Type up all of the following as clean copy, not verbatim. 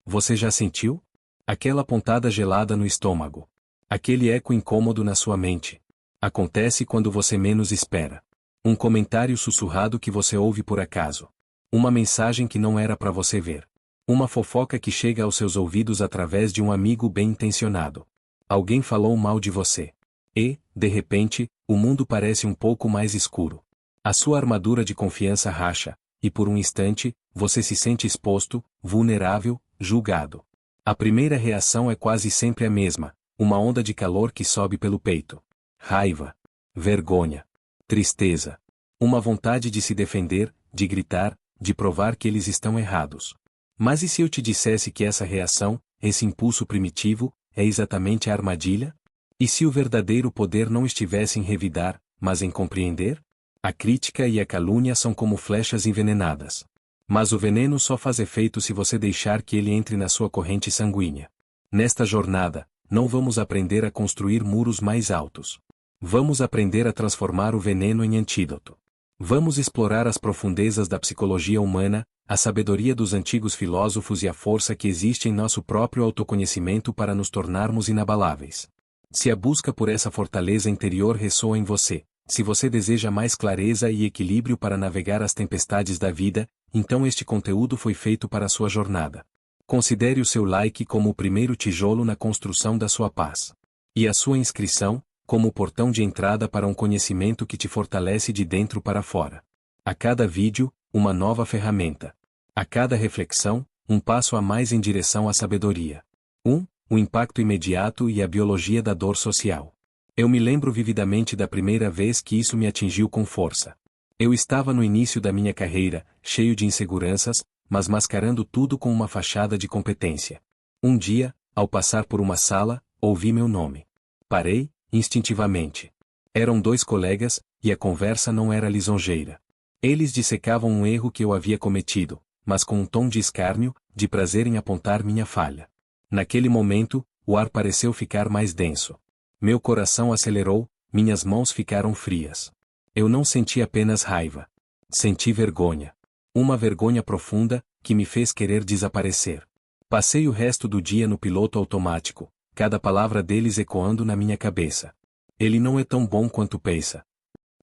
Você já sentiu? Aquela pontada gelada no estômago. Aquele eco incômodo na sua mente. Acontece quando você menos espera. Um comentário sussurrado que você ouve por acaso. Uma mensagem que não era para você ver. Uma fofoca que chega aos seus ouvidos através de um amigo bem-intencionado. Alguém falou mal de você. E, de repente, o mundo parece um pouco mais escuro. A sua armadura de confiança racha, e por um instante, você se sente exposto, vulnerável, julgado. A primeira reação é quase sempre a mesma, uma onda de calor que sobe pelo peito. Raiva. Vergonha. Tristeza. Uma vontade de se defender, de gritar, de provar que eles estão errados. Mas e se eu te dissesse que essa reação, esse impulso primitivo, é exatamente a armadilha? E se o verdadeiro poder não estivesse em revidar, mas em compreender? A crítica e a calúnia são como flechas envenenadas. Mas o veneno só faz efeito se você deixar que ele entre na sua corrente sanguínea. Nesta jornada, não vamos aprender a construir muros mais altos. Vamos aprender a transformar o veneno em antídoto. Vamos explorar as profundezas da psicologia humana, a sabedoria dos antigos filósofos e a força que existe em nosso próprio autoconhecimento para nos tornarmos inabaláveis. Se a busca por essa fortaleza interior ressoa em você, se você deseja mais clareza e equilíbrio para navegar as tempestades da vida, então este conteúdo foi feito para a sua jornada. Considere o seu like como o primeiro tijolo na construção da sua paz. E a sua inscrição, como o portão de entrada para um conhecimento que te fortalece de dentro para fora. A cada vídeo, uma nova ferramenta. A cada reflexão, um passo a mais em direção à sabedoria. O impacto imediato e a biologia da dor social. Eu me lembro vividamente da primeira vez que isso me atingiu com força. Eu estava no início da minha carreira, cheio de inseguranças, mas mascarando tudo com uma fachada de competência. Um dia, ao passar por uma sala, ouvi meu nome. Parei, instintivamente. Eram dois colegas, e a conversa não era lisonjeira. Eles dissecavam um erro que eu havia cometido, mas com um tom de escárnio, de prazer em apontar minha falha. Naquele momento, o ar pareceu ficar mais denso. Meu coração acelerou, minhas mãos ficaram frias. Eu não senti apenas raiva. Senti vergonha. Uma vergonha profunda, que me fez querer desaparecer. Passei o resto do dia no piloto automático, cada palavra deles ecoando na minha cabeça. Ele não é tão bom quanto pensa.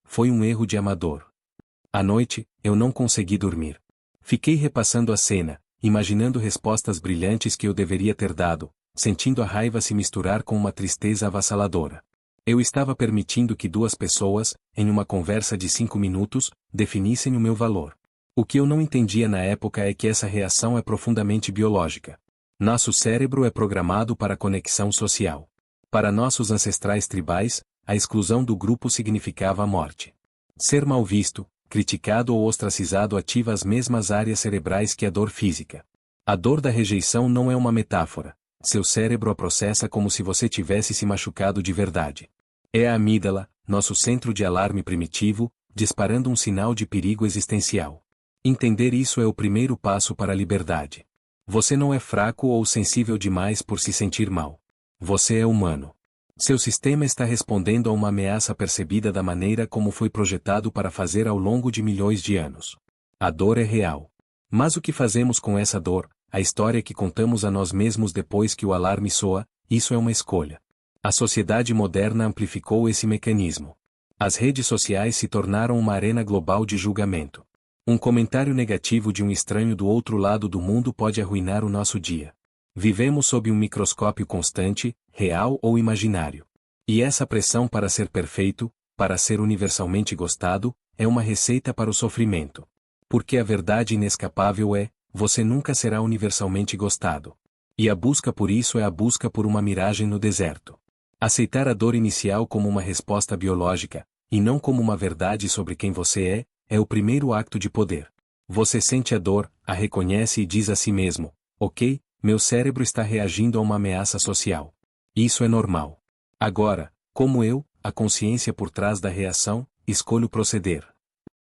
Foi um erro de amador. À noite, eu não consegui dormir. Fiquei repassando a cena, imaginando respostas brilhantes que eu deveria ter dado, sentindo a raiva se misturar com uma tristeza avassaladora. Eu estava permitindo que duas pessoas, em uma conversa de 5 minutos, definissem o meu valor. O que eu não entendia na época é que essa reação é profundamente biológica. Nosso cérebro é programado para a conexão social. Para nossos ancestrais tribais, a exclusão do grupo significava a morte. Ser mal visto, criticado ou ostracizado ativa as mesmas áreas cerebrais que a dor física. A dor da rejeição não é uma metáfora. Seu cérebro a processa como se você tivesse se machucado de verdade. É a amígdala, nosso centro de alarme primitivo, disparando um sinal de perigo existencial. Entender isso é o primeiro passo para a liberdade. Você não é fraco ou sensível demais por se sentir mal. Você é humano. Seu sistema está respondendo a uma ameaça percebida da maneira como foi projetado para fazer ao longo de milhões de anos. A dor é real. Mas o que fazemos com essa dor, a história que contamos a nós mesmos depois que o alarme soa, isso é uma escolha. A sociedade moderna amplificou esse mecanismo. As redes sociais se tornaram uma arena global de julgamento. Um comentário negativo de um estranho do outro lado do mundo pode arruinar o nosso dia. Vivemos sob um microscópio constante, real ou imaginário. E essa pressão para ser perfeito, para ser universalmente gostado, é uma receita para o sofrimento. Porque a verdade inescapável é, você nunca será universalmente gostado. E a busca por isso é a busca por uma miragem no deserto. Aceitar a dor inicial como uma resposta biológica, e não como uma verdade sobre quem você é o primeiro acto de poder. Você sente a dor, a reconhece e diz a si mesmo, ok, meu cérebro está reagindo a uma ameaça social. Isso é normal. Agora, como eu, a consciência por trás da reação, escolho proceder.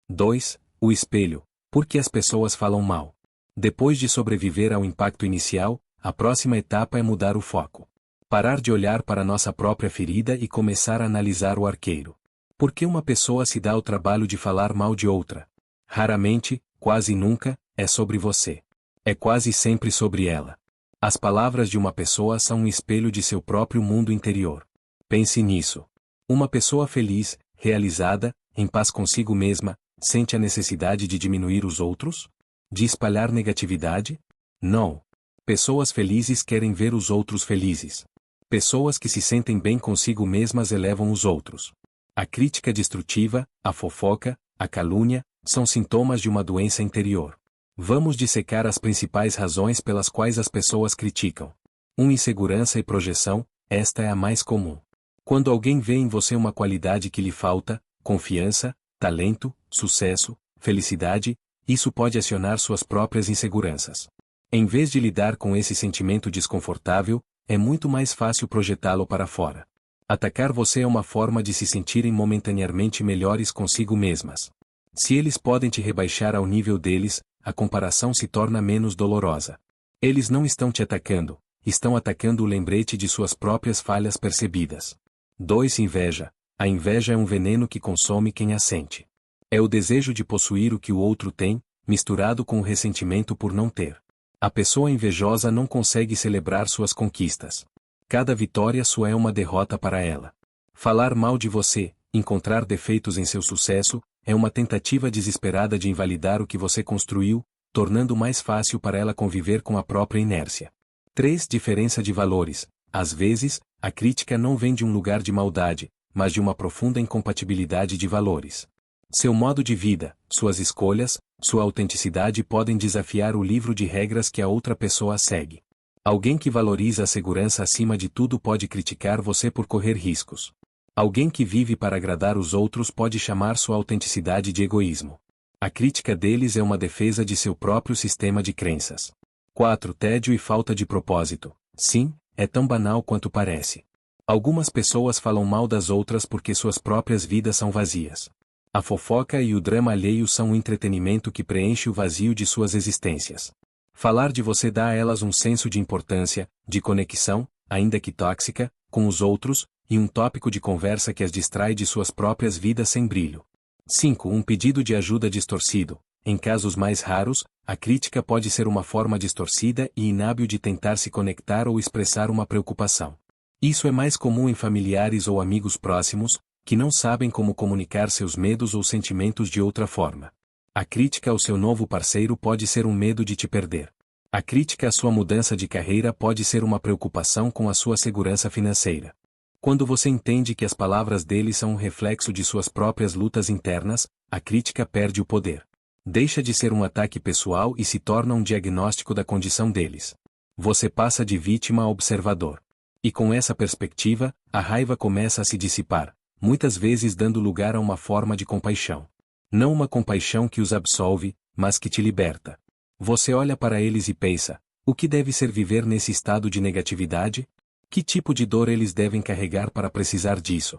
2. O espelho. Por que as pessoas falam mal? Depois de sobreviver ao impacto inicial, a próxima etapa é mudar o foco. Parar de olhar para nossa própria ferida e começar a analisar o arqueiro. Por que uma pessoa se dá o trabalho de falar mal de outra? Raramente, quase nunca, é sobre você. É quase sempre sobre ela. As palavras de uma pessoa são um espelho de seu próprio mundo interior. Pense nisso. Uma pessoa feliz, realizada, em paz consigo mesma, sente a necessidade de diminuir os outros? De espalhar negatividade? Não. Pessoas felizes querem ver os outros felizes. Pessoas que se sentem bem consigo mesmas elevam os outros. A crítica destrutiva, a fofoca, a calúnia, são sintomas de uma doença interior. Vamos dissecar as principais razões pelas quais as pessoas criticam. 1. Insegurança e projeção, esta é a mais comum. Quando alguém vê em você uma qualidade que lhe falta, confiança, talento, sucesso, felicidade, isso pode acionar suas próprias inseguranças. Em vez de lidar com esse sentimento desconfortável, é muito mais fácil projetá-lo para fora. Atacar você é uma forma de se sentirem momentaneamente melhores consigo mesmas. Se eles podem te rebaixar ao nível deles, a comparação se torna menos dolorosa. Eles não estão te atacando, estão atacando o lembrete de suas próprias falhas percebidas. 2. Inveja. A inveja é um veneno que consome quem a sente. É o desejo de possuir o que o outro tem, misturado com o ressentimento por não ter. A pessoa invejosa não consegue celebrar suas conquistas. Cada vitória sua é uma derrota para ela. Falar mal de você, encontrar defeitos em seu sucesso, é uma tentativa desesperada de invalidar o que você construiu, tornando mais fácil para ela conviver com a própria inércia. 3. Diferença de valores. Às vezes, a crítica não vem de um lugar de maldade, mas de uma profunda incompatibilidade de valores. Seu modo de vida, suas escolhas, sua autenticidade podem desafiar o livro de regras que a outra pessoa segue. Alguém que valoriza a segurança acima de tudo pode criticar você por correr riscos. Alguém que vive para agradar os outros pode chamar sua autenticidade de egoísmo. A crítica deles é uma defesa de seu próprio sistema de crenças. 4. Tédio e falta de propósito. Sim, é tão banal quanto parece. Algumas pessoas falam mal das outras porque suas próprias vidas são vazias. A fofoca e o drama alheio são um entretenimento que preenche o vazio de suas existências. Falar de você dá a elas um senso de importância, de conexão, ainda que tóxica, com os outros, e um tópico de conversa que as distrai de suas próprias vidas sem brilho. 5. Um pedido de ajuda distorcido. Em casos mais raros, a crítica pode ser uma forma distorcida e inábil de tentar se conectar ou expressar uma preocupação. Isso é mais comum em familiares ou amigos próximos, que não sabem como comunicar seus medos ou sentimentos de outra forma. A crítica ao seu novo parceiro pode ser um medo de te perder. A crítica à sua mudança de carreira pode ser uma preocupação com a sua segurança financeira. Quando você entende que as palavras dele são um reflexo de suas próprias lutas internas, a crítica perde o poder. Deixa de ser um ataque pessoal e se torna um diagnóstico da condição deles. Você passa de vítima a observador. E com essa perspectiva, a raiva começa a se dissipar, muitas vezes dando lugar a uma forma de compaixão. Não uma compaixão que os absolve, mas que te liberta. Você olha para eles e pensa: o que deve ser viver nesse estado de negatividade? Que tipo de dor eles devem carregar para precisar disso?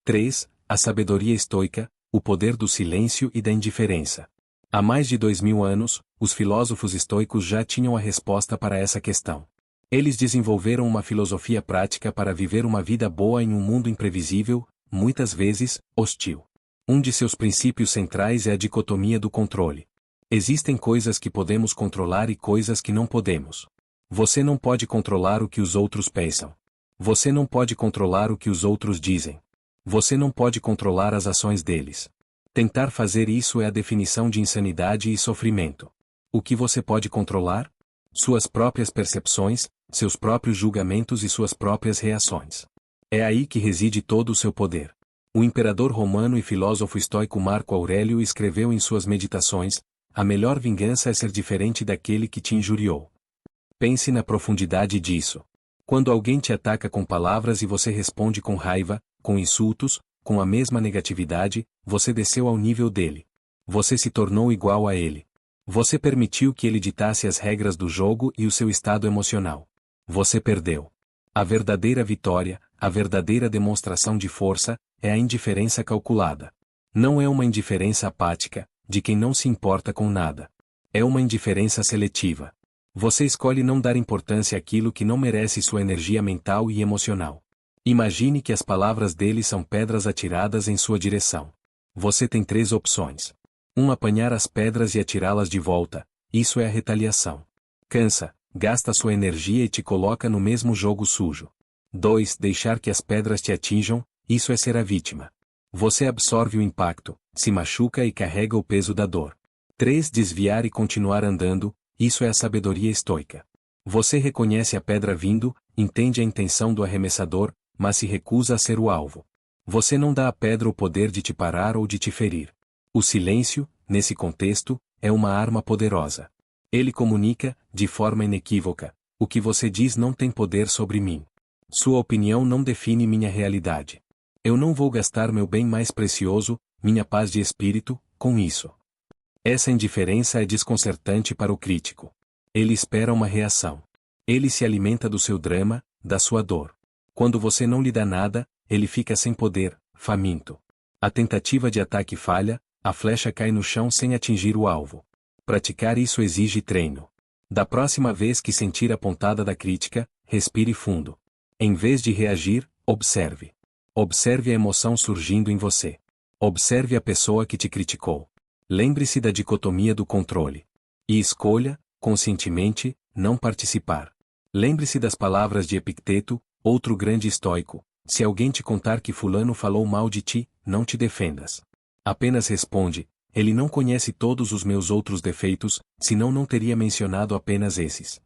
3. A sabedoria estoica, o poder do silêncio e da indiferença. Há mais de 2000 anos, os filósofos estoicos já tinham a resposta para essa questão. Eles desenvolveram uma filosofia prática para viver uma vida boa em um mundo imprevisível, muitas vezes, hostil. Um de seus princípios centrais é a dicotomia do controle. Existem coisas que podemos controlar e coisas que não podemos. Você não pode controlar o que os outros pensam. Você não pode controlar o que os outros dizem. Você não pode controlar as ações deles. Tentar fazer isso é a definição de insanidade e sofrimento. O que você pode controlar? Suas próprias percepções, seus próprios julgamentos e suas próprias reações. É aí que reside todo o seu poder. O imperador romano e filósofo estoico Marco Aurélio escreveu em suas meditações: a melhor vingança é ser diferente daquele que te injuriou. Pense na profundidade disso. Quando alguém te ataca com palavras e você responde com raiva, com insultos, com a mesma negatividade, você desceu ao nível dele. Você se tornou igual a ele. Você permitiu que ele ditasse as regras do jogo e o seu estado emocional. Você perdeu. A verdadeira vitória, a verdadeira demonstração de força, é a indiferença calculada. Não é uma indiferença apática, de quem não se importa com nada. É uma indiferença seletiva. Você escolhe não dar importância àquilo que não merece sua energia mental e emocional. Imagine que as palavras dele são pedras atiradas em sua direção. Você tem 3 opções. 1. Apanhar as pedras e atirá-las de volta. Isso é a retaliação. Cansa, gasta sua energia e te coloca no mesmo jogo sujo. 2. Deixar que as pedras te atinjam, isso é ser a vítima. Você absorve o impacto, se machuca e carrega o peso da dor. 3. Desviar e continuar andando, isso é a sabedoria estoica. Você reconhece a pedra vindo, entende a intenção do arremessador, mas se recusa a ser o alvo. Você não dá à pedra o poder de te parar ou de te ferir. O silêncio, nesse contexto, é uma arma poderosa. Ele comunica, de forma inequívoca, o que você diz não tem poder sobre mim. Sua opinião não define minha realidade. Eu não vou gastar meu bem mais precioso, minha paz de espírito, com isso. Essa indiferença é desconcertante para o crítico. Ele espera uma reação. Ele se alimenta do seu drama, da sua dor. Quando você não lhe dá nada, ele fica sem poder, faminto. A tentativa de ataque falha, a flecha cai no chão sem atingir o alvo. Praticar isso exige treino. Da próxima vez que sentir a pontada da crítica, respire fundo. Em vez de reagir, observe. Observe a emoção surgindo em você. Observe a pessoa que te criticou. Lembre-se da dicotomia do controle. E escolha, conscientemente, não participar. Lembre-se das palavras de Epicteto, outro grande estoico: se alguém te contar que fulano falou mal de ti, não te defendas. Apenas responde: ele não conhece todos os meus outros defeitos, senão não teria mencionado apenas esses.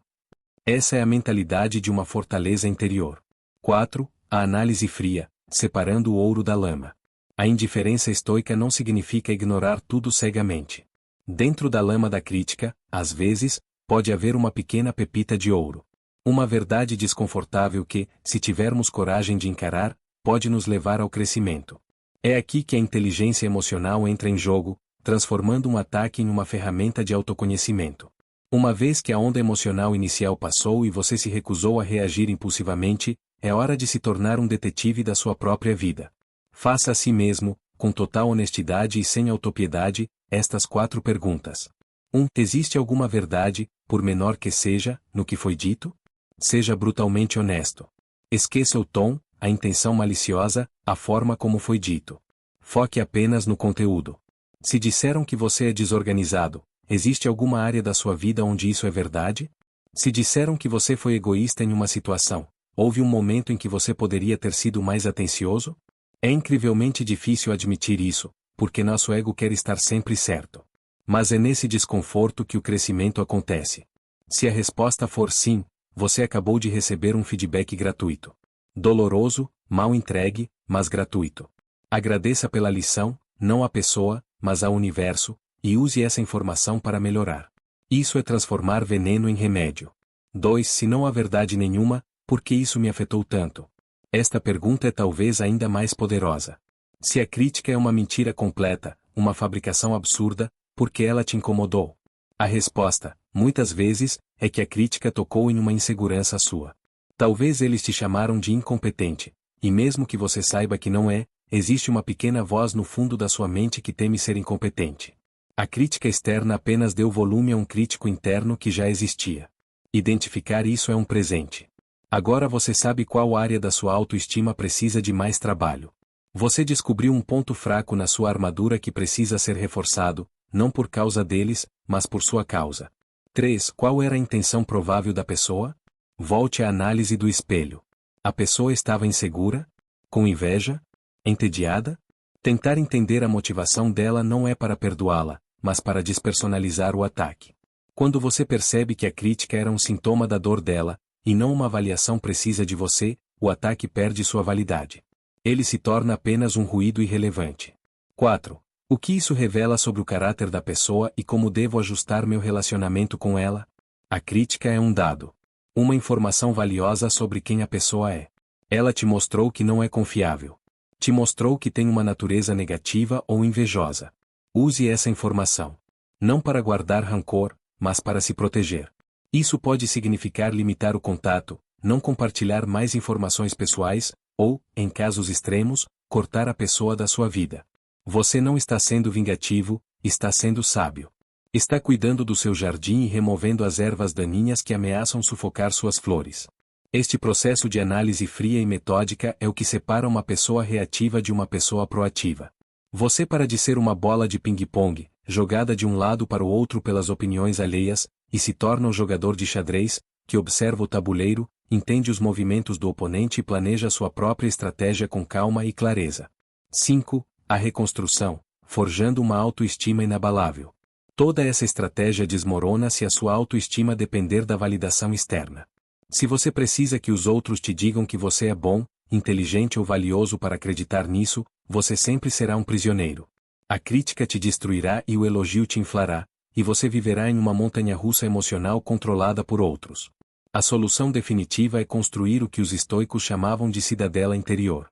Essa é a mentalidade de uma fortaleza interior. 4. A análise fria, separando o ouro da lama. A indiferença estoica não significa ignorar tudo cegamente. Dentro da lama da crítica, às vezes, pode haver uma pequena pepita de ouro. Uma verdade desconfortável que, se tivermos coragem de encarar, pode nos levar ao crescimento. É aqui que a inteligência emocional entra em jogo, transformando um ataque em uma ferramenta de autoconhecimento. Uma vez que a onda emocional inicial passou e você se recusou a reagir impulsivamente, é hora de se tornar um detetive da sua própria vida. Faça a si mesmo, com total honestidade e sem autopiedade, estas 4 perguntas. 1. Existe alguma verdade, por menor que seja, no que foi dito? Seja brutalmente honesto. Esqueça o tom, a intenção maliciosa, a forma como foi dito. Foque apenas no conteúdo. Se disseram que você é desorganizado, existe alguma área da sua vida onde isso é verdade? Se disseram que você foi egoísta em uma situação, houve um momento em que você poderia ter sido mais atencioso? É incrivelmente difícil admitir isso, porque nosso ego quer estar sempre certo. Mas é nesse desconforto que o crescimento acontece. Se a resposta for sim, você acabou de receber um feedback gratuito. Doloroso, mal entregue, mas gratuito. Agradeça pela lição, não à pessoa, mas ao universo, e use essa informação para melhorar. Isso é transformar veneno em remédio. 2. Se não há verdade nenhuma, por que isso me afetou tanto? Esta pergunta é talvez ainda mais poderosa. Se a crítica é uma mentira completa, uma fabricação absurda, por que ela te incomodou? A resposta, muitas vezes, é que a crítica tocou em uma insegurança sua. Talvez eles te chamaram de incompetente, e mesmo que você saiba que não é, existe uma pequena voz no fundo da sua mente que teme ser incompetente. A crítica externa apenas deu volume a um crítico interno que já existia. Identificar isso é um presente. Agora você sabe qual área da sua autoestima precisa de mais trabalho. Você descobriu um ponto fraco na sua armadura que precisa ser reforçado, não por causa deles, mas por sua causa. 3. Qual era a intenção provável da pessoa? Volte à análise do espelho. A pessoa estava insegura? Com inveja? Entediada? Tentar entender a motivação dela não é para perdoá-la, mas para despersonalizar o ataque. Quando você percebe que a crítica era um sintoma da dor dela, e não uma avaliação precisa de você, o ataque perde sua validade. Ele se torna apenas um ruído irrelevante. 4. O que isso revela sobre o caráter da pessoa e como devo ajustar meu relacionamento com ela? A crítica é um dado. Uma informação valiosa sobre quem a pessoa é. Ela te mostrou que não é confiável. Te mostrou que tem uma natureza negativa ou invejosa. Use essa informação. Não para guardar rancor, mas para se proteger. Isso pode significar limitar o contato, não compartilhar mais informações pessoais, ou, em casos extremos, cortar a pessoa da sua vida. Você não está sendo vingativo, está sendo sábio. Está cuidando do seu jardim e removendo as ervas daninhas que ameaçam sufocar suas flores. Este processo de análise fria e metódica é o que separa uma pessoa reativa de uma pessoa proativa. Você para de ser uma bola de ping-pong, jogada de um lado para o outro pelas opiniões alheias, e se torna um jogador de xadrez, que observa o tabuleiro, entende os movimentos do oponente e planeja sua própria estratégia com calma e clareza. 5. A reconstrução, forjando uma autoestima inabalável. Toda essa estratégia desmorona se a sua autoestima depender da validação externa. Se você precisa que os outros te digam que você é bom, inteligente ou valioso para acreditar nisso, você sempre será um prisioneiro. A crítica te destruirá e o elogio te inflará, e você viverá em uma montanha-russa emocional controlada por outros. A solução definitiva é construir o que os estoicos chamavam de cidadela interior.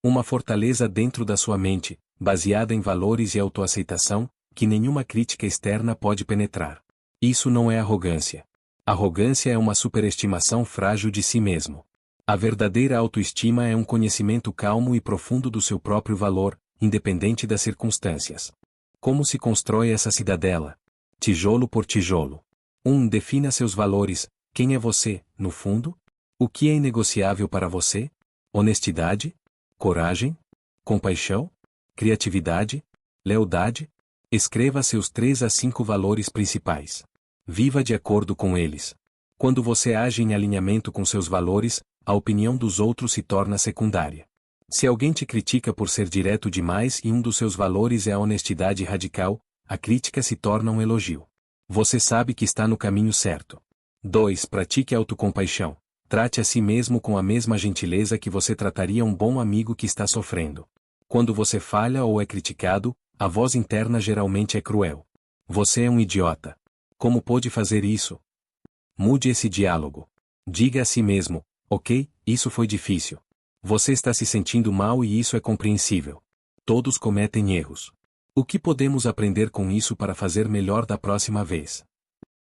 Uma fortaleza dentro da sua mente, baseada em valores e autoaceitação, que nenhuma crítica externa pode penetrar. Isso não é arrogância. Arrogância é uma superestimação frágil de si mesmo. A verdadeira autoestima é um conhecimento calmo e profundo do seu próprio valor, independente das circunstâncias. Como se constrói essa cidadela? Tijolo por tijolo. 1. Defina seus valores. Quem é você, no fundo? O que é inegociável para você? Honestidade? Coragem? Compaixão? Criatividade? Lealdade? Escreva seus 3 a 5 valores principais. Viva de acordo com eles. Quando você age em alinhamento com seus valores, a opinião dos outros se torna secundária. Se alguém te critica por ser direto demais e um dos seus valores é a honestidade radical, a crítica se torna um elogio. Você sabe que está no caminho certo. 2. Pratique autocompaixão. Trate a si mesmo com a mesma gentileza que você trataria um bom amigo que está sofrendo. Quando você falha ou é criticado, a voz interna geralmente é cruel. Você é um idiota. Como pôde fazer isso? Mude esse diálogo. Diga a si mesmo, ok, isso foi difícil. Você está se sentindo mal e isso é compreensível. Todos cometem erros. O que podemos aprender com isso para fazer melhor da próxima vez?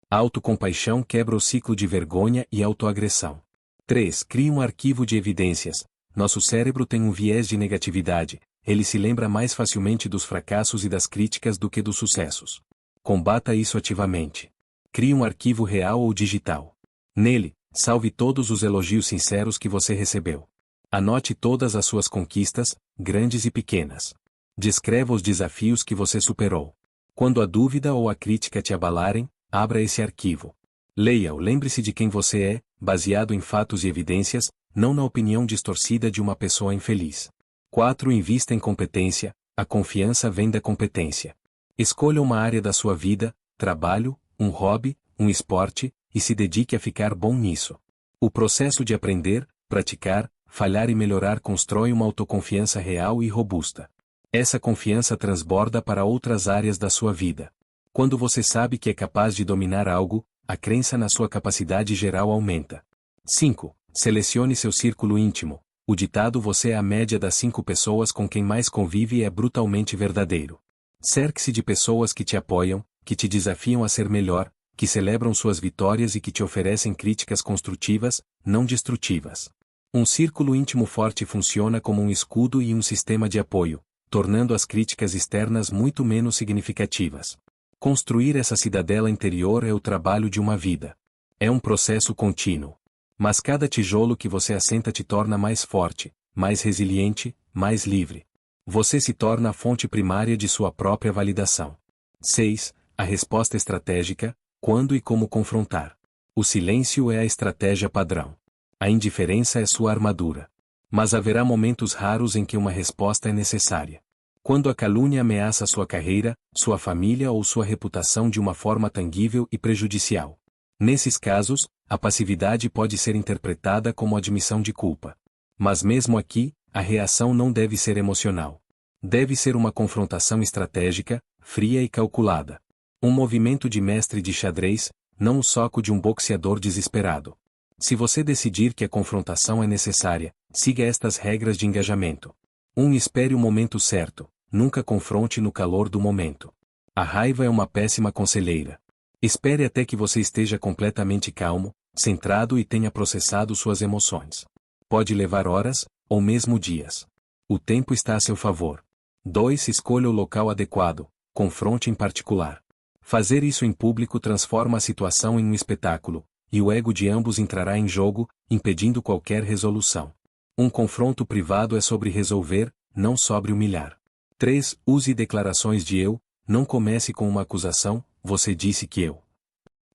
A autocompaixão quebra o ciclo de vergonha e autoagressão. 3. Crie um arquivo de evidências. Nosso cérebro tem um viés de negatividade, ele se lembra mais facilmente dos fracassos e das críticas do que dos sucessos. Combata isso ativamente. Crie um arquivo real ou digital. Nele, salve todos os elogios sinceros que você recebeu. Anote todas as suas conquistas, grandes e pequenas. Descreva os desafios que você superou. Quando a dúvida ou a crítica te abalarem, abra esse arquivo. Leia-o, lembre-se de quem você é, baseado em fatos e evidências, não na opinião distorcida de uma pessoa infeliz. 4. Invista em competência. A confiança vem da competência. Escolha uma área da sua vida, trabalho, um hobby, um esporte, e se dedique a ficar bom nisso. O processo de aprender, praticar, falhar e melhorar constrói uma autoconfiança real e robusta. Essa confiança transborda para outras áreas da sua vida. Quando você sabe que é capaz de dominar algo, a crença na sua capacidade geral aumenta. 5. Selecione seu círculo íntimo. O ditado "você é a média das 5 pessoas com quem mais convive" é brutalmente verdadeiro. Cerque-se de pessoas que te apoiam, que te desafiam a ser melhor, que celebram suas vitórias e que te oferecem críticas construtivas, não destrutivas. Um círculo íntimo forte funciona como um escudo e um sistema de apoio, tornando as críticas externas muito menos significativas. Construir essa cidadela interior é o trabalho de uma vida. É um processo contínuo. Mas cada tijolo que você assenta te torna mais forte, mais resiliente, mais livre. Você se torna a fonte primária de sua própria validação. 6. A resposta estratégica: quando e como confrontar. O silêncio é a estratégia padrão. A indiferença é sua armadura. Mas haverá momentos raros em que uma resposta é necessária. Quando a calúnia ameaça sua carreira, sua família ou sua reputação de uma forma tangível e prejudicial. Nesses casos, a passividade pode ser interpretada como admissão de culpa. Mas mesmo aqui, a reação não deve ser emocional. Deve ser uma confrontação estratégica, fria e calculada. Um movimento de mestre de xadrez, não o soco de um boxeador desesperado. Se você decidir que a confrontação é necessária, siga estas regras de engajamento. 1. Espere o momento certo. Nunca confronte no calor do momento. A raiva é uma péssima conselheira. Espere até que você esteja completamente calmo, centrado e tenha processado suas emoções. Pode levar horas, ou mesmo dias. O tempo está a seu favor. 2. Escolha o local adequado. Confronte em particular. Fazer isso em público transforma a situação em um espetáculo, e o ego de ambos entrará em jogo, impedindo qualquer resolução. Um confronto privado é sobre resolver, não sobre humilhar. 3. Use declarações de eu, não comece com uma acusação, você disse que eu.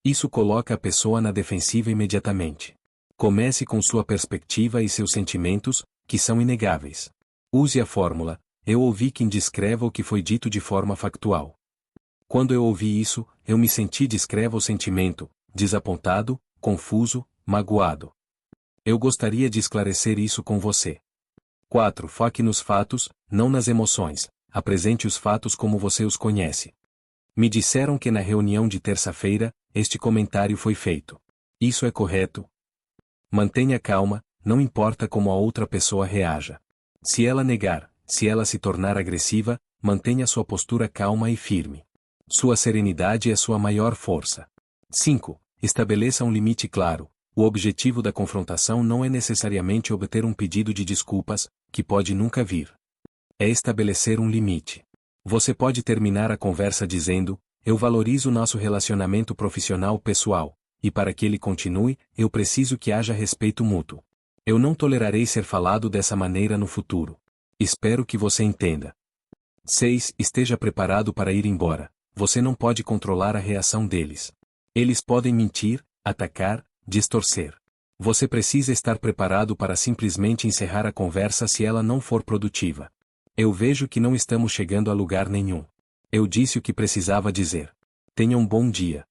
Isso coloca a pessoa na defensiva imediatamente. Comece com sua perspectiva e seus sentimentos, que são inegáveis. Use a fórmula: eu ouvi quem descreva o que foi dito de forma factual. Quando eu ouvi isso, eu me senti, descreva o sentimento, desapontado, confuso, magoado. Eu gostaria de esclarecer isso com você. 4. Foque nos fatos, não nas emoções. Apresente os fatos como você os conhece. Me disseram que na reunião de terça-feira, este comentário foi feito. Isso é correto? Mantenha calma, não importa como a outra pessoa reaja. Se ela negar, se ela se tornar agressiva, mantenha sua postura calma e firme. Sua serenidade é sua maior força. 5. Estabeleça um limite claro. O objetivo da confrontação não é necessariamente obter um pedido de desculpas, que pode nunca vir. É estabelecer um limite. Você pode terminar a conversa dizendo: eu valorizo nosso relacionamento profissional pessoal, e para que ele continue, eu preciso que haja respeito mútuo. Eu não tolerarei ser falado dessa maneira no futuro. Espero que você entenda. 6. Esteja preparado para ir embora. Você não pode controlar a reação deles. Eles podem mentir, atacar, distorcer. Você precisa estar preparado para simplesmente encerrar a conversa se ela não for produtiva. Eu vejo que não estamos chegando a lugar nenhum. Eu disse o que precisava dizer. Tenha um bom dia.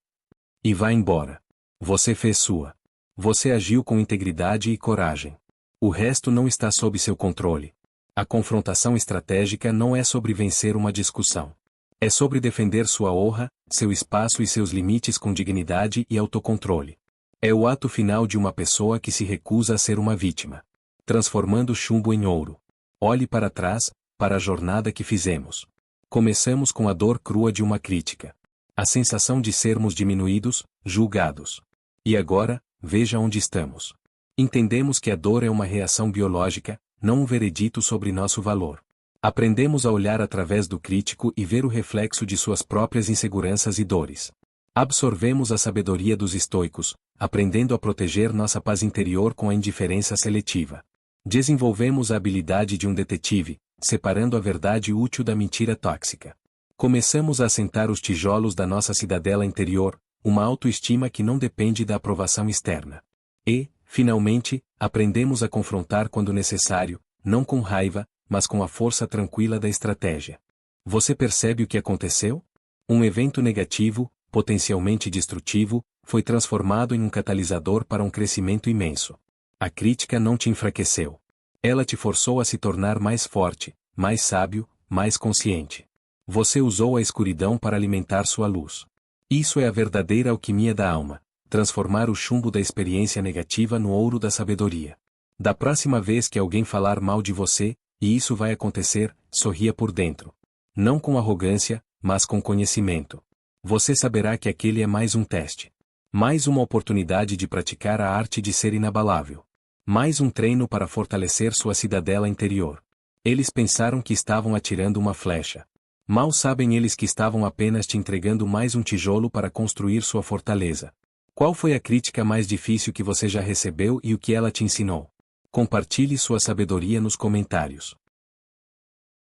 E vá embora. Você fez sua. Você agiu com integridade e coragem. O resto não está sob seu controle. A confrontação estratégica não é sobre vencer uma discussão. É sobre defender sua honra, seu espaço e seus limites com dignidade e autocontrole. É o ato final de uma pessoa que se recusa a ser uma vítima. Transformando chumbo em ouro. Olhe para trás, para a jornada que fizemos. Começamos com a dor crua de uma crítica. A sensação de sermos diminuídos, julgados. E agora, veja onde estamos. Entendemos que a dor é uma reação biológica, não um veredito sobre nosso valor. Aprendemos a olhar através do crítico e ver o reflexo de suas próprias inseguranças e dores. Absorvemos a sabedoria dos estoicos, aprendendo a proteger nossa paz interior com a indiferença seletiva. Desenvolvemos a habilidade de um detetive, separando a verdade útil da mentira tóxica. Começamos a assentar os tijolos da nossa cidadela interior, uma autoestima que não depende da aprovação externa. E, finalmente, aprendemos a confrontar quando necessário, não com raiva, mas com a força tranquila da estratégia. Você percebe o que aconteceu? Um evento negativo, potencialmente destrutivo, foi transformado em um catalisador para um crescimento imenso. A crítica não te enfraqueceu. Ela te forçou a se tornar mais forte, mais sábio, mais consciente. Você usou a escuridão para alimentar sua luz. Isso é a verdadeira alquimia da alma, transformar o chumbo da experiência negativa no ouro da sabedoria. Da próxima vez que alguém falar mal de você, e isso vai acontecer, sorria por dentro. Não com arrogância, mas com conhecimento. Você saberá que aquele é mais um teste. Mais uma oportunidade de praticar a arte de ser inabalável. Mais um treino para fortalecer sua cidadela interior. Eles pensaram que estavam atirando uma flecha. Mal sabem eles que estavam apenas te entregando mais um tijolo para construir sua fortaleza. Qual foi a crítica mais difícil que você já recebeu e o que ela te ensinou? Compartilhe sua sabedoria nos comentários.